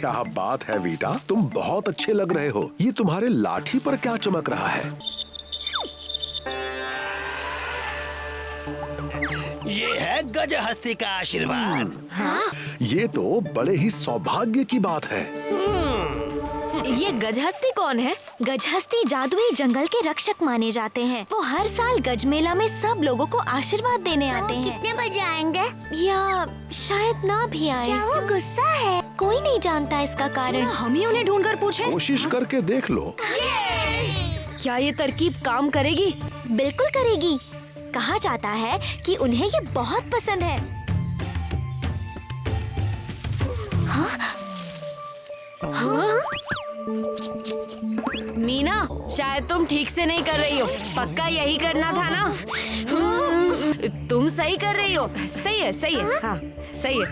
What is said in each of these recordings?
क्या बात है वीटा, तुम बहुत अच्छे लग रहे हो। ये तुम्हारे लाठी पर क्या चमक रहा है? ये है गजहस्ती का आशीर्वाद। हाँ? ये तो बड़े ही सौभाग्य की बात है। ये गजहस्ती कौन है? गजहस्ती जादुई जंगल के रक्षक माने जाते हैं। वो हर साल गज मेला में सब लोगों को आशीर्वाद देने आते हैं। कितने बजे आएंगे? या शायद ना भी आए। क्या वो गुस्सा है? कोई नहीं जानता इसका कारण। हम ही उन्हें ढूंढ कर पूछें। कोशिश करके देख लो। क्या ये तरकीब काम करेगी? बिल्कुल करेगी। कहा जाता है कि उन्हें ये बहुत पसंद है। हाँ? हाँ? मीना, शायद तुम ठीक से नहीं कर रही हो। पक्का यही करना था ना? तुम सही कर रही हो। सही है, सही है। हाँ, सही है।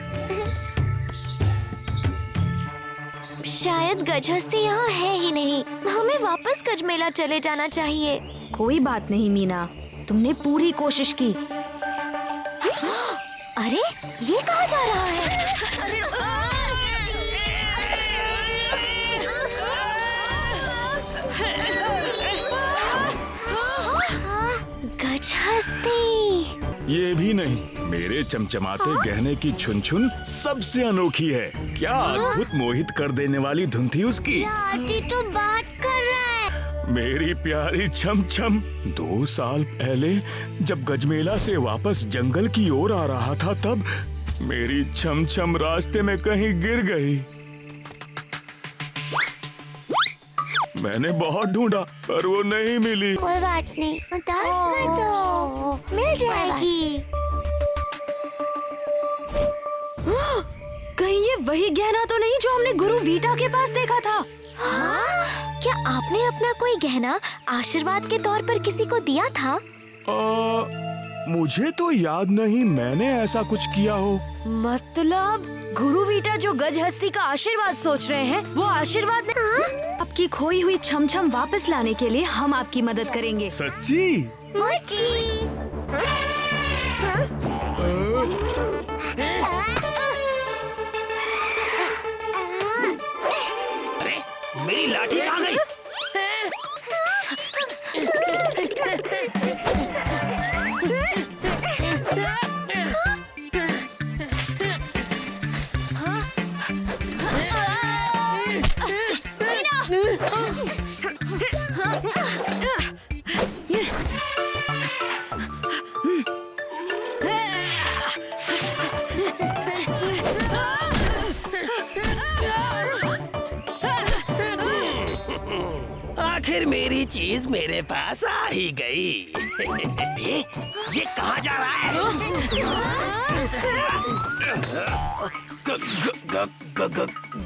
शायद गजहस्ती यहाँ है ही नहीं। हमें वापस गजमेला चले जाना चाहिए। कोई बात नहीं मीना, तुमने पूरी कोशिश की। अरे, ये कहाँ जा रहा है? गजहस्ती। ये भी नहीं, मेरे चमचमाते गहने की छुन छुन सबसे अनोखी है। क्या अद्भुत मोहित कर देने वाली धुन थी उसकी। आती तो बात कर रहा है। मेरी प्यारी छम छम, 2 साल पहले जब गजमेला से वापस जंगल की ओर आ रहा था, तब मेरी छम छम रास्ते में कहीं गिर गई। मैंने बहुत ढूंढा पर वो नहीं मिली। कोई बात नहीं, उदास मत हो, मिल जाएगी। कहीं ये वही गहना तो नहीं जो हमने गुरु वीटा के पास देखा था? हाँ? क्या आपने अपना कोई गहना आशीर्वाद के तौर पर किसी को दिया था? मुझे तो याद नहीं मैंने ऐसा कुछ किया हो। मतलब गुरु वीटा जो गजहस्ती का आशीर्वाद सोच रहे हैं, वो आशीर्वाद आपकी खोई हुई छम छम वापस लाने के लिए हम आपकी मदद करेंगे। सच्ची? मोची। अरे, मेरी लाठी कहाँ गई? आखिर मेरी चीज मेरे पास आ ही गई। ये कहाँ जा रहा है?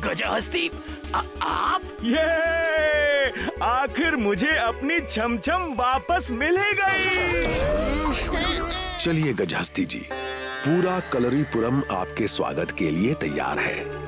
गजहस्ती, आप? ये आखिर मुझे अपनी छम छम वापस मिल ही गई। चलिए गजहस्ती जी, पूरा कलरीपुरम आपके स्वागत के लिए तैयार है।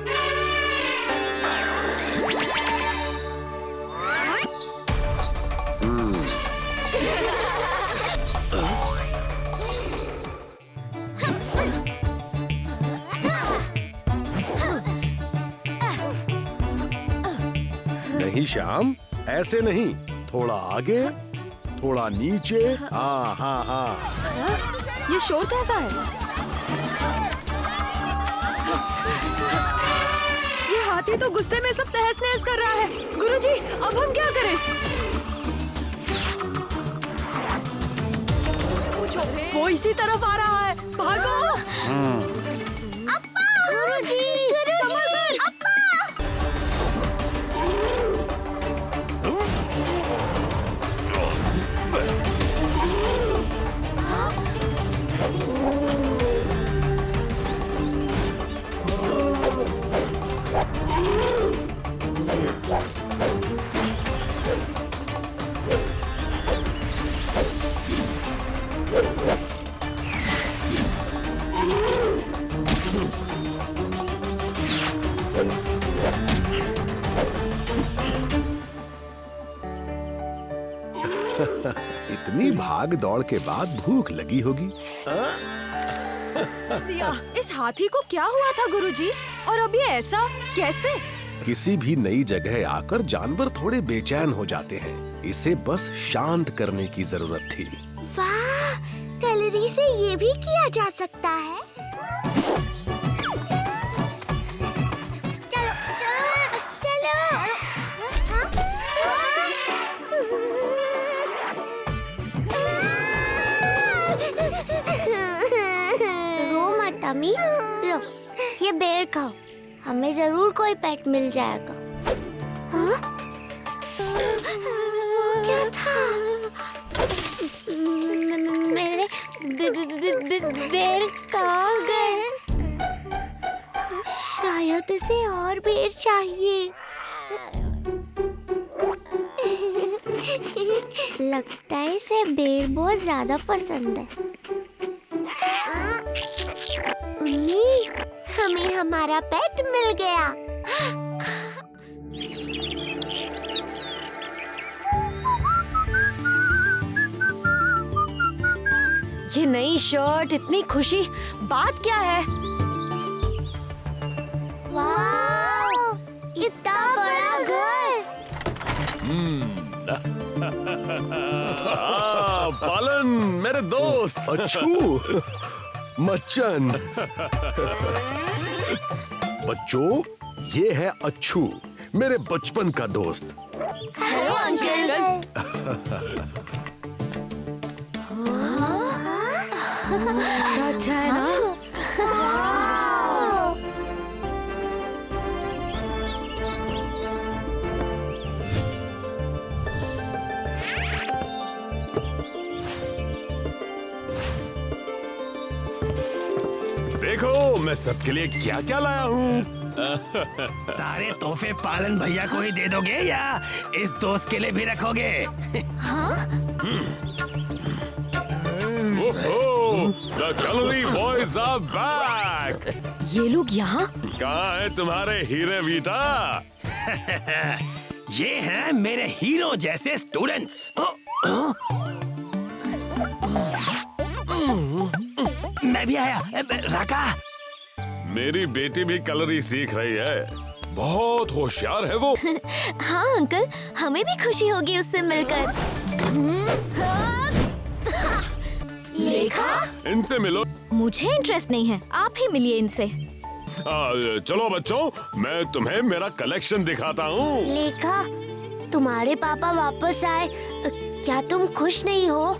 नहीं श्याम, ऐसे नहीं, थोड़ा आगे, थोड़ा नीचे। हाँ हाँ हाँ। ये शोर कैसा है? ये हाथी तो गुस्से में सब तहस नहस कर रहा है। गुरुजी, अब हम क्या करें? वो इसी तरफ आ रहा है, भागो! गुरुजी, गुरुजी, अप्पा! इतनी भाग दौड़ के बाद भूख लगी होगी। इस हाथी को क्या हुआ था गुरुजी? और अब ये ऐसा कैसे? किसी भी नई जगह आकर जानवर थोड़े बेचैन हो जाते हैं। इसे बस शांत करने की जरूरत थी। वाह, कलरी से ये भी किया जा सकता है। चलो चलो चलो। रो मत अम्मी, लो ये बेर खाओ, हमें जरूर कोई पेट मिल जाएगा। हाँ? क्या था? मेरे बेर कहाँ गए? शायद इसे और बेर चाहिए। लगता है इसे बेर बहुत ज्यादा पसंद है। मम्मी, हमें हमारा पेट मिल गया। ये नई शर्ट, इतनी खुशी, बात क्या है? वाह, इतना बड़ा घर। पालन, मेरे दोस्त। अच्छू, मच्चन। बच्चों, ये है अच्छू, मेरे बचपन का दोस्त। Hello uncle. अच्छा है ना? देखो मैं सबके लिए क्या क्या लाया हूँ। सारे तोहफे पालन भैया को ही दे दोगे या इस दोस्त के लिए भी रखोगे? The Calorie Boys are back! ये लोग यहाँ? कहाँ है तुम्हारे हीरे वीटा? ये हैं मेरे हीरो जैसे स्टूडेंट्स। मैं भी आया। राका, मेरी बेटी भी कलरी सीख रही है, बहुत होशियार है वो। हाँ अंकल, हमें भी खुशी होगी उससे मिलकर। लेखा? इनसे मिलो। मुझे इंटरेस्ट नहीं है, आप ही मिलिए इनसे। चलो बच्चों, मैं तुम्हें मेरा कलेक्शन दिखाता हूँ। लेखा, तुम्हारे पापा वापस आए, क्या तुम खुश नहीं हो?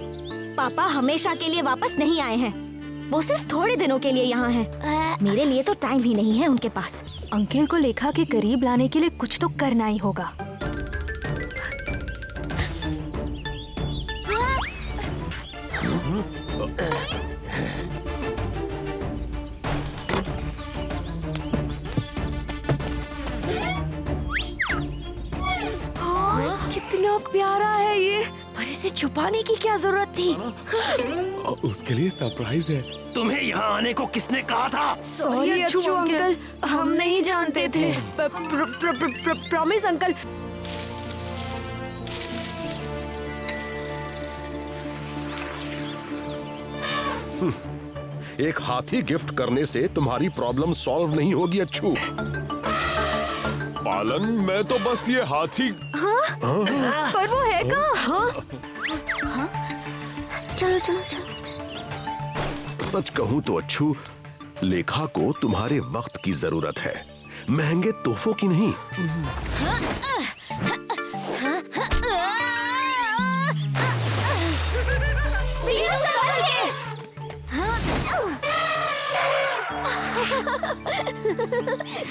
पापा हमेशा के लिए वापस नहीं आए हैं, वो सिर्फ थोड़े दिनों के लिए यहाँ हैं। मेरे लिए तो टाइम ही नहीं है उनके पास। अंकिल को लेखा के करीब लाने के लिए कुछ तो करना ही होगा। कितना प्यारा है ये, पर इसे छुपाने की क्या जरूरत थी? उसके लिए सरप्राइज है। तुम्हें यहाँ आने को किसने कहा था? सॉरी अच्छू अंकल, हम नहीं जानते थे। Promise uncle. एक हाथी गिफ्ट करने से तुम्हारी प्रॉब्लम सॉल्व नहीं होगी अच्छू। पालन, मैं तो बस ये हाथी। पर वो है कहाँ? चलो चलो चलो। सच कहूँ तो अच्छू, लेखा को तुम्हारे वक्त की जरूरत है, महंगे तोहफों की नहीं।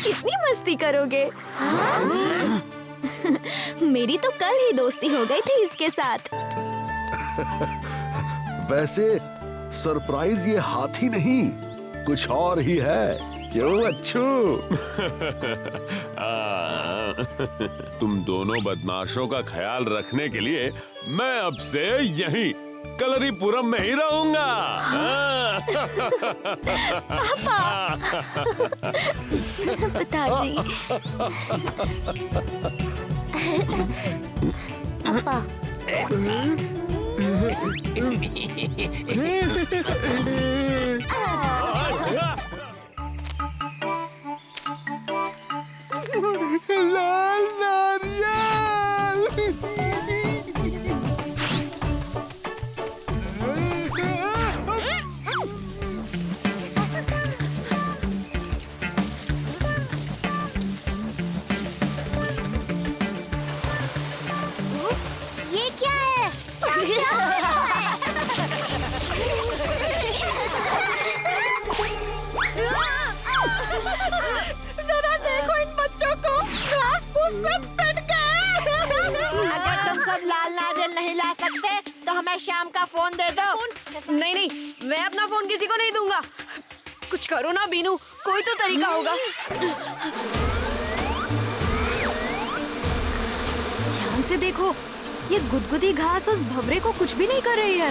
कितनी मस्ती करोगे? मेरी तो कल ही दोस्ती हो गई थी इसके साथ। वैसे सरप्राइज ये हाथी नहीं, कुछ और ही है, क्यों अच्छू? तुम दोनों बदमाशों का ख्याल रखने के लिए मैं अब से यहीं कलरीपुरम में ही रहूंगा। पिताजी। पापा। फोन किसी को नहीं दूंगा। कुछ करो ना बीनू, कोई तो तरीका होगा। ध्यान से देखो, ये गुदगुदी घास उस भंवरे को कुछ भी नहीं कर रही है।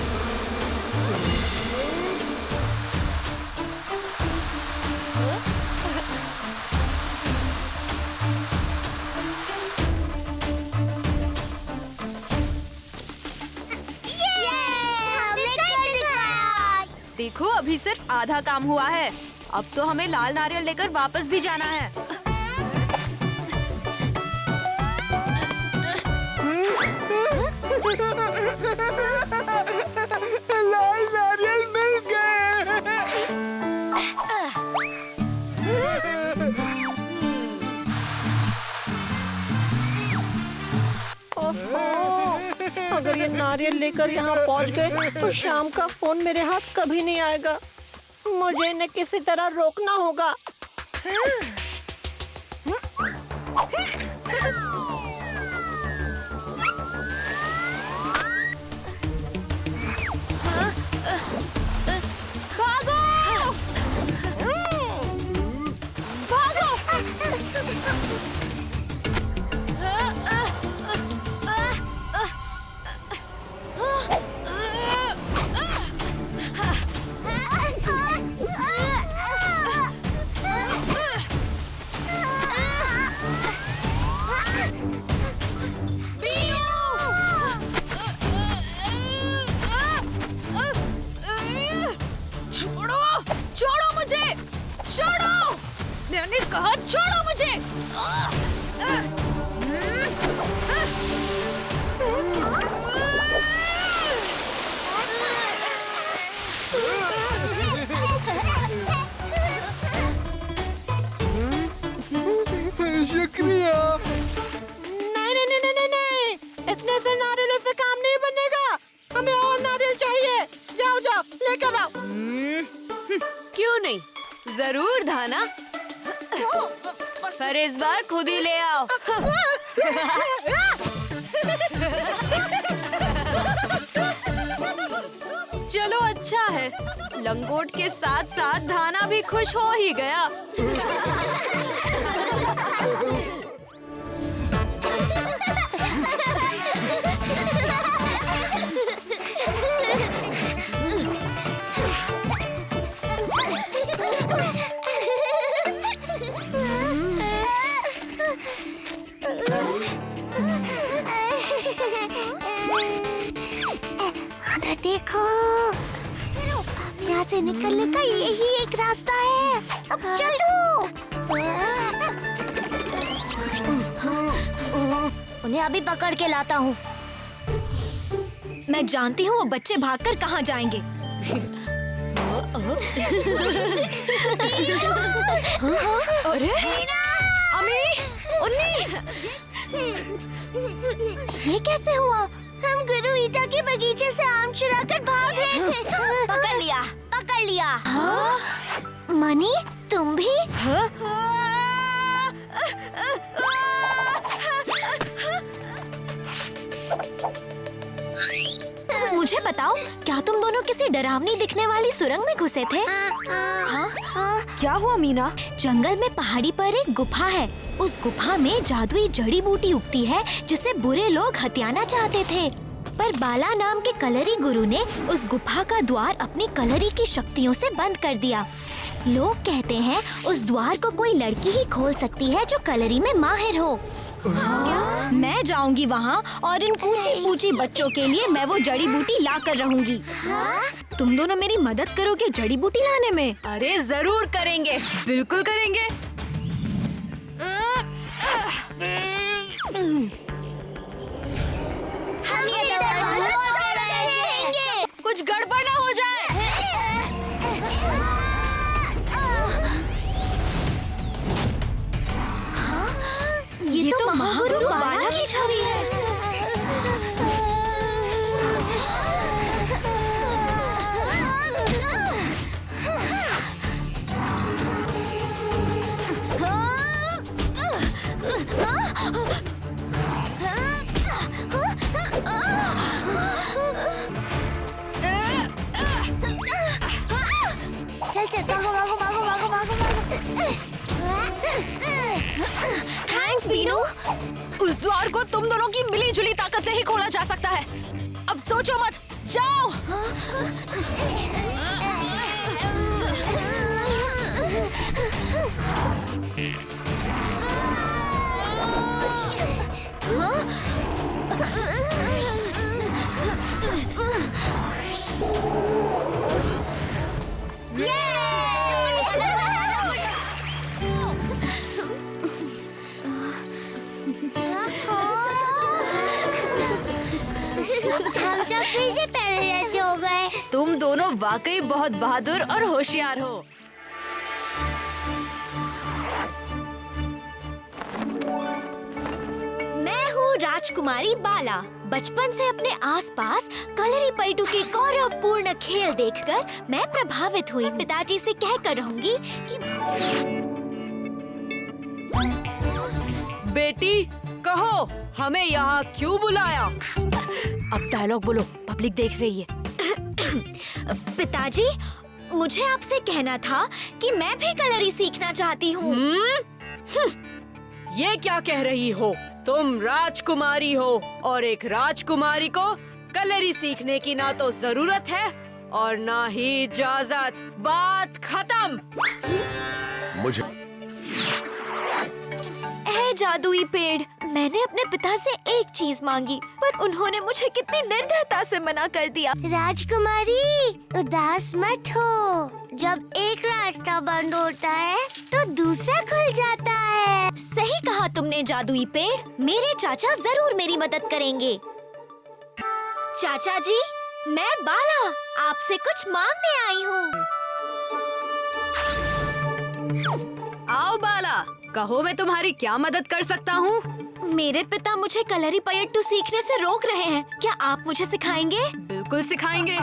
देखो, अभी सिर्फ आधा काम हुआ है। अब तो हमें लाल नारियल लेकर वापस भी जाना है। लाल नारियल मिल गए। अगर ये नारियल लेकर यहाँ पहुँच गए तो शाम का फोन मेरे हाथ कभी नहीं आएगा। मुझे इन्हें किसी तरह रोकना होगा। भागो! भागो! छोड़ो! छोड़ो मुझे! छोड़ो! मैंने कहा छोड़ो मुझे! शुक्रिया। नहीं नहीं नहीं नहीं नहीं, इतने से नारियल से काम नहीं बनेगा। हमें और नारियल चाहिए। जाओ जाओ, लेकर आओ। क्यों नहीं, जरूर धाना, पर इस बार खुद ही ले आओ। चलो अच्छा है, लंगोट के साथ साथ धाना भी खुश हो ही गया। उधर देखो, यहाँ से निकलने का यही एक रास्ता है। अब चलो। उन्हें अभी पकड़ के लाता हूँ। मैं जानती हूँ वो बच्चे भागकर कहाँ जाएंगे। अरे अमी, उन्नी, ये कैसे हुआ? हम गुरु ईटा के बगीचे से आम चुरा कर भाग रहे थे। पकड़ लिया, पकड़ लिया। मनी, तुम भी? मुझे बताओ, क्या तुम दोनों किसी डरावनी दिखने वाली सुरंग में घुसे थे? हाँ? क्या हुआ मीना? जंगल में पहाड़ी पर एक गुफा है। उस गुफा में जादुई जड़ी बूटी उगती है जिसे बुरे लोग हथियाना चाहते थे, पर बाला नाम के कलरी गुरु ने उस गुफा का द्वार अपनी कलरी की शक्तियों से बंद कर दिया। लोग कहते हैं उस द्वार को कोई लड़की ही खोल सकती है जो कलरी में माहिर हो। क्या? मैं जाऊंगी वहाँ और इन पूछी पूछी बच्चों के लिए मैं वो जड़ी बूटी ला कर रहूंगी। तुम दोनों मेरी मदद करोगे जड़ी बूटी लाने में? अरे जरूर करेंगे, बिल्कुल करेंगे। हम ये दरवाजा करेंगे। कुछ गड़बड़ ना हो जाए। ये तो महागुरु बाला की छवि है। चल भागो भागो भागो भागो भागो थैंक्स बीनू। उस द्वार को तुम दोनों की मिली जुली ताकत से ही खोला जा सकता है। अब सोचो मत, जाओ। हम सब फिर से पहले जैसे हो गए। तुम दोनों वाकई बहुत बहादुर और होशियार हो। मैं हूँ राजकुमारी बाला। बचपन से अपने आसपास कलरी पैटू के गौरवपूर्ण खेल देखकर मैं प्रभावित हुई। पिताजी से कहकर रहूंगी कि बेटी कहो हमें यहाँ क्यों बुलाया? अब डायलॉग बोलो, पब्लिक देख रही है। पिताजी, मुझे आपसे कहना था कि मैं भी कलरी सीखना चाहती हूँ। ये क्या कह रही हो? तुम राजकुमारी हो और एक राजकुमारी को कलरी सीखने की ना तो जरूरत है और ना ही इजाजत। बात खत्म। मुझे ऐ जादुई पेड़, मैंने अपने पिता से एक चीज मांगी पर उन्होंने मुझे कितनी निर्दयता से मना कर दिया। राजकुमारी, उदास मत हो। जब एक रास्ता बंद होता है तो दूसरा खुल जाता है। सही कहा तुमने जादुई पेड़। मेरे चाचा जरूर मेरी मदद करेंगे। चाचा जी, मैं बाला आपसे कुछ मांगने आई हूँ। आओ बाला, कहो मैं तुम्हारी क्या मदद कर सकता हूँ? मेरे पिता मुझे कलरी पयट्टू सीखने से रोक रहे हैं। क्या आप मुझे सिखाएंगे? बिल्कुल सिखाएंगे।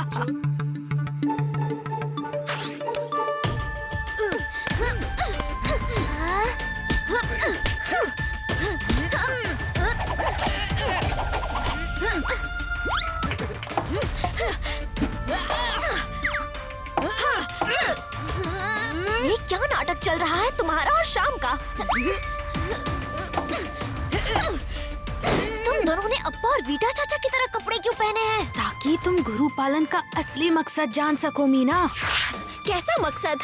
ये क्या नाटक चल रहा है तुम्हारा और शाम का? तुम दोनों ने अप्पा और वीटा चाचा की तरह कपड़े क्यों पहने हैं? ताकि तुम गुरु पालन का असली मकसद जान सको मीना। कैसा मकसद?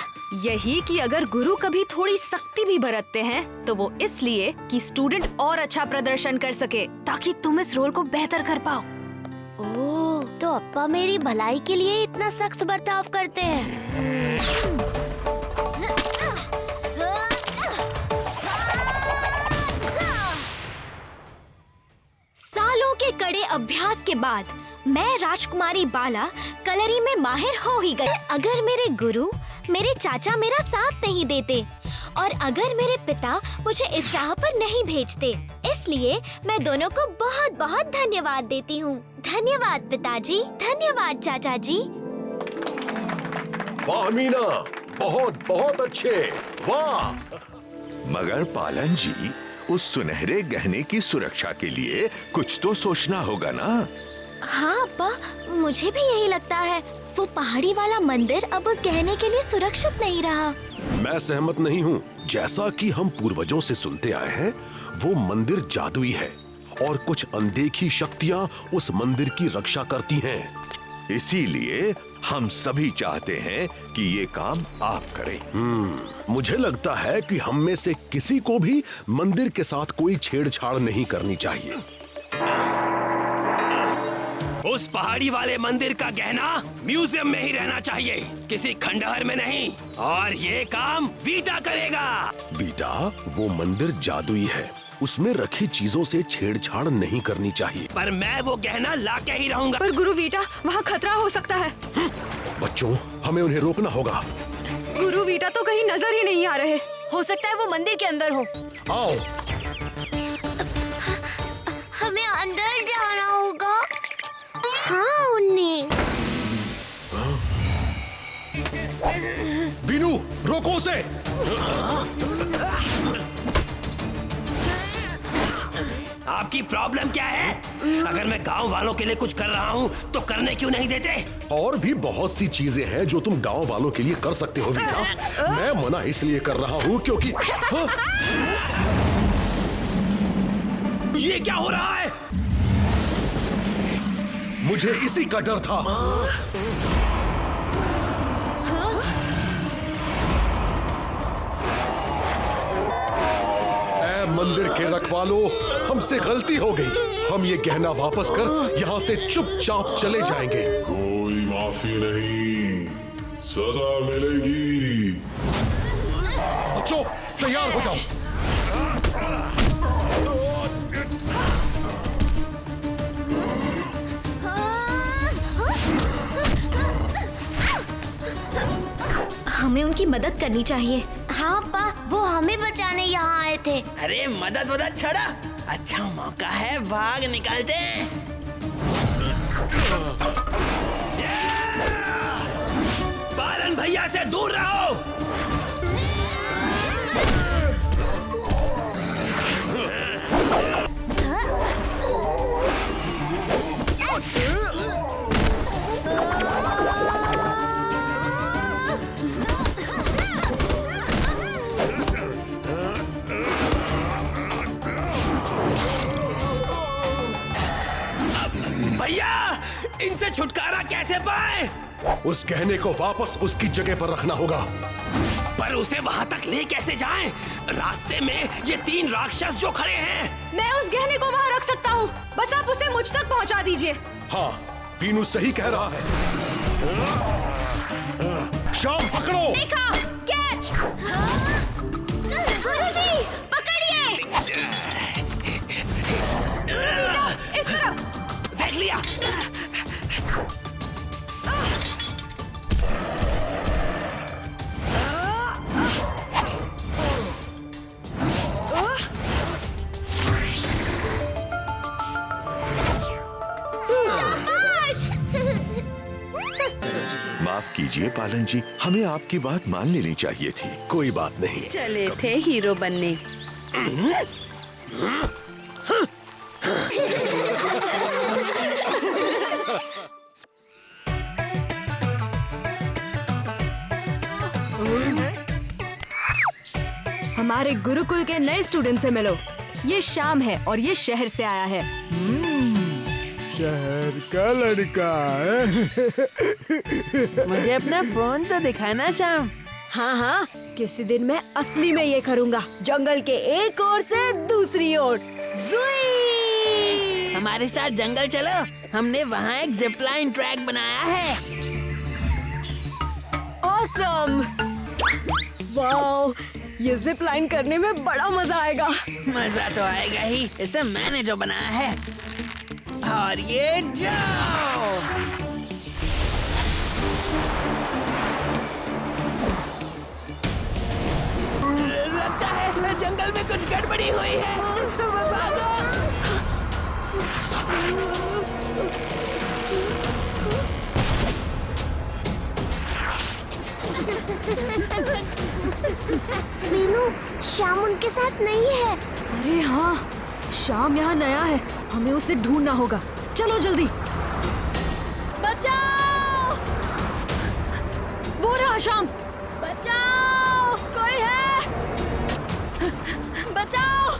यही कि अगर गुरु कभी थोड़ी सख्ती भी बरतते हैं तो वो इसलिए कि स्टूडेंट और अच्छा प्रदर्शन कर सके, ताकि तुम इस रोल को बेहतर कर पाओ। ओह, तो अप्पा मेरी भलाई के लिए इतना सख्त बर्ताव करते हैं। सालों के कड़े अभ्यास के बाद मैं राजकुमारी बाला कलरी में माहिर हो ही गई। अगर मेरे गुरु, मेरे चाचा मेरा साथ नहीं देते और अगर मेरे पिता मुझे इस राह पर नहीं भेजते, इसलिए मैं दोनों को बहुत बहुत धन्यवाद देती हूँ। धन्यवाद पिताजी, धन्यवाद चाचा जी। वाह मीना, बहुत बहुत अच्छे, वाह। मगर पालन जी, उस सुनहरे गहने की सुरक्षा के लिए कुछ तो सोचना होगा ना? हाँ अप्पा, मुझे भी यही लगता है। वो पहाड़ी वाला मंदिर अब उस गहने के लिए सुरक्षित नहीं रहा। मैं सहमत नहीं हूँ। जैसा कि हम पूर्वजों से सुनते आए हैं, वो मंदिर जादुई है और कुछ अनदेखी शक्तियाँ उस मंदिर की रक्षा करती हैं। इसीलिए हम सभी चाहते हैं कि ये काम आप करें। मुझे लगता है कि हम में से किसी को भी मंदिर के साथ कोई छेड़छाड़ नहीं करनी चाहिए। उस पहाड़ी वाले मंदिर का गहना म्यूजियम में ही रहना चाहिए, किसी खंडहर में नहीं। और ये काम वीटा करेगा। वीटा, वो मंदिर जादुई है, उसमें रखी चीजों से छेड़छाड़ नहीं करनी चाहिए। पर मैं वो गहना लाके ही रहूंगा। पर गुरु वीटा, वहाँ खतरा हो सकता है। बच्चों, हमें उन्हें रोकना होगा। गुरु वीटा तो कहीं नजर ही नहीं आ रहे। हो सकता है वो मंदिर के अंदर हो। आओ। हमें अंदर जाना होगा। हाँ उन्नी। बीनू, रोको उसे। आपकी प्रॉब्लम क्या है? अगर मैं गांव वालों के लिए कुछ कर रहा हूँ तो करने क्यों नहीं देते? और भी बहुत सी चीजें हैं जो तुम गांव वालों के लिए कर सकते हो वीटा। मैं मना इसलिए कर रहा हूँ क्योंकि हाँ? ये क्या हो रहा है? मुझे इसी का डर था। मंदिर के रखवालों, हमसे गलती हो गई। हम ये गहना वापस कर यहाँ से चुपचाप चले जाएंगे। कोई माफी नहीं, सजा मिलेगी। बच्चों, तैयार हो जाओ। हमें उनकी मदद करनी चाहिए। हाँ पा, वो हमें बचाने यहाँ आए थे। अरे मदद छोड़ा, अच्छा मौका है, भाग निकलते हैं। पालन भैया से दूर रहो। भैया, इनसे छुटकारा कैसे पाए? उस गहने को वापस उसकी जगह पर रखना होगा। पर उसे वहाँ तक ले कैसे जाएं? रास्ते में ये 3 राक्षस जो खड़े हैं। मैं उस गहने को वहाँ रख सकता हूँ, बस आप उसे मुझ तक पहुँचा दीजिए। हाँ, पीनू सही कह रहा है। शाम, पकड़ो। देखा, कैच। गुरुजी, पकड़िए। इस तरफ। देख लिया। माफ कीजिए पालन जी, हमें आपकी बात मान लेनी चाहिए थी। कोई बात नहीं। चले थे हीरो बनने। हमारे गुरुकुल के नए स्टूडेंट से मिलो। ये शाम है और ये शहर से आया है। शहर का लड़का है। मुझे अपना फोन तो दिखाना शाम। हाँ हाँ, किसी दिन मैं असली में ये करूँगा। जंगल के एक ओर से दूसरी ओर। ज़ुई! हमारे साथ जंगल चलो, हमने वहाँ एक जिपलाइन ट्रैक बनाया है। ऑसम! वाओ, ये जिप लाइन करने में बड़ा मजा आएगा। मजा तो आएगा ही, इसे मैंने जो बनाया है। और ये जाओ। लगता है जंगल में कुछ गड़बड़ी हुई है। भागो। मीनू, श्याम उनके साथ नहीं है। अरे हाँ, शाम यहाँ नया है, हमें उसे ढूंढना होगा। चलो जल्दी। बचाओ! वो रहा शाम। बचाओ! कोई है? बचाओ!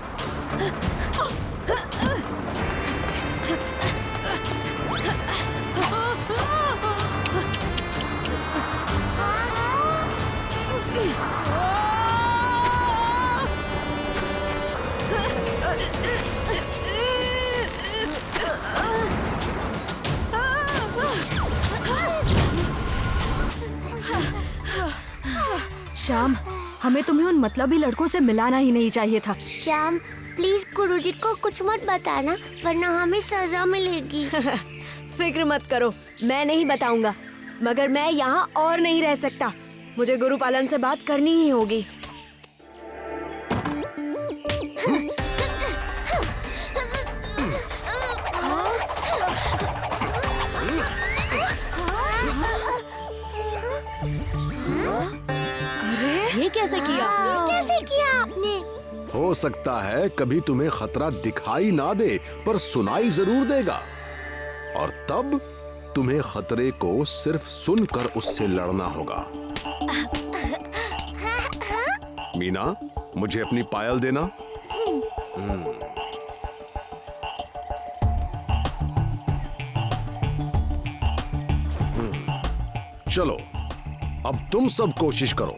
श्याम, हमें तुम्हें उन मतलबी लड़कों से मिलाना ही नहीं चाहिए था। श्याम, प्लीज गुरुजी को कुछ मत बताना, वरना हमें सजा मिलेगी। फिक्र मत करो, मैं नहीं बताऊंगा। मगर मैं यहाँ और नहीं रह सकता, मुझे गुरुपालन से बात करनी ही होगी। ये कैसे किया? कैसे किया आपने? हो सकता है कभी तुम्हें खतरा दिखाई ना दे, पर सुनाई जरूर देगा, और तब तुम्हें खतरे को सिर्फ सुनकर उससे लड़ना होगा। मीना, मुझे अपनी पायल देना। चलो, अब तुम सब कोशिश करो।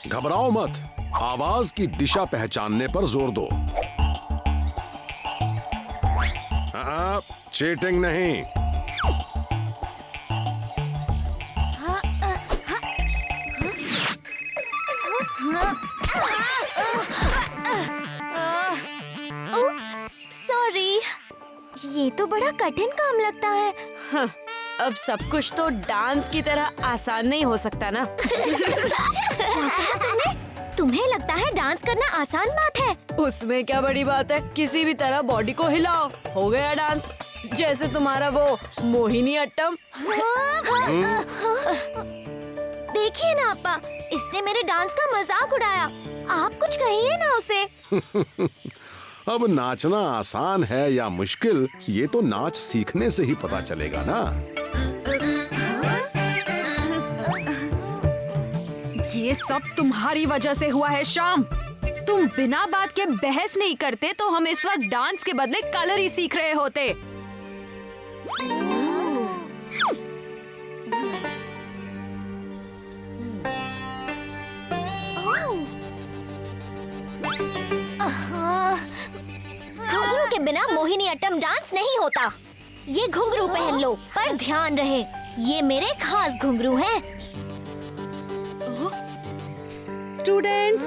घबराओ मत, आवाज की दिशा पहचानने पर जोर दो। हाँ, चीटिंग नहीं। उप्स, सॉरी। ये तो बड़ा कठिन काम लगता है। हाँ, अब सब कुछ तो डांस की तरह आसान नहीं हो सकता ना। तुम्हें लगता है डांस करना आसान बात है? उसमें क्या बड़ी बात है, किसी भी तरह बॉडी को हिलाओ, हो गया डांस। जैसे तुम्हारा वो मोहिनी अट्टम। देखिए ना अपा, इसने मेरे डांस का मजाक उड़ाया। आप कुछ कहिए ना उसे। अब नाचना आसान है या मुश्किल, ये तो नाच सीखने से ही पता चलेगा ना। ये सब तुम्हारी वजह से हुआ है श्याम। तुम बिना बात के बहस नहीं करते तो हम इस वक्त डांस के बदले कलर ही सीख रहे होते। घुंघरू के बिना मोहिनी अट्टम डांस नहीं होता। ये घुंघरू पहन लो, पर ध्यान रहे ये मेरे खास घुंघरू हैं। स्टूडेंट्स,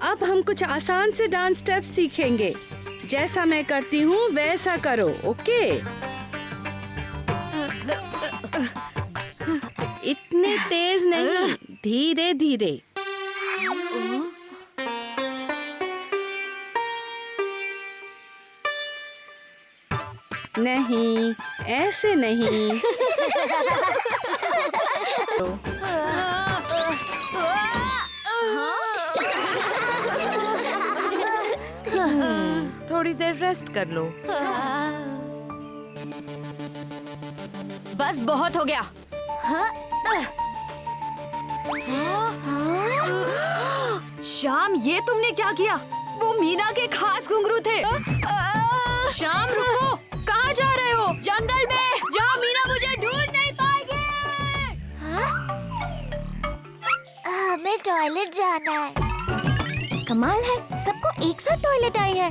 अब हम कुछ आसान से डांस स्टेप्स सीखेंगे। जैसा मैं करती हूँ वैसा करो, ओके? इतने तेज नहीं, धीरे धीरे। नहीं, ऐसे नहीं। थोड़ी देर रेस्ट कर लो। बस बहुत हो गया। श्याम, ये तुमने क्या किया? वो मीना के खास घुंघरू थे। श्याम रुको, कहाँ जा रहे हो? जंगल में जहाँ मीना मुझे ढूंढ नहीं पाएगी। हमें टॉयलेट जाना है। कमाल है, सबको एक साथ टॉयलेट आई है।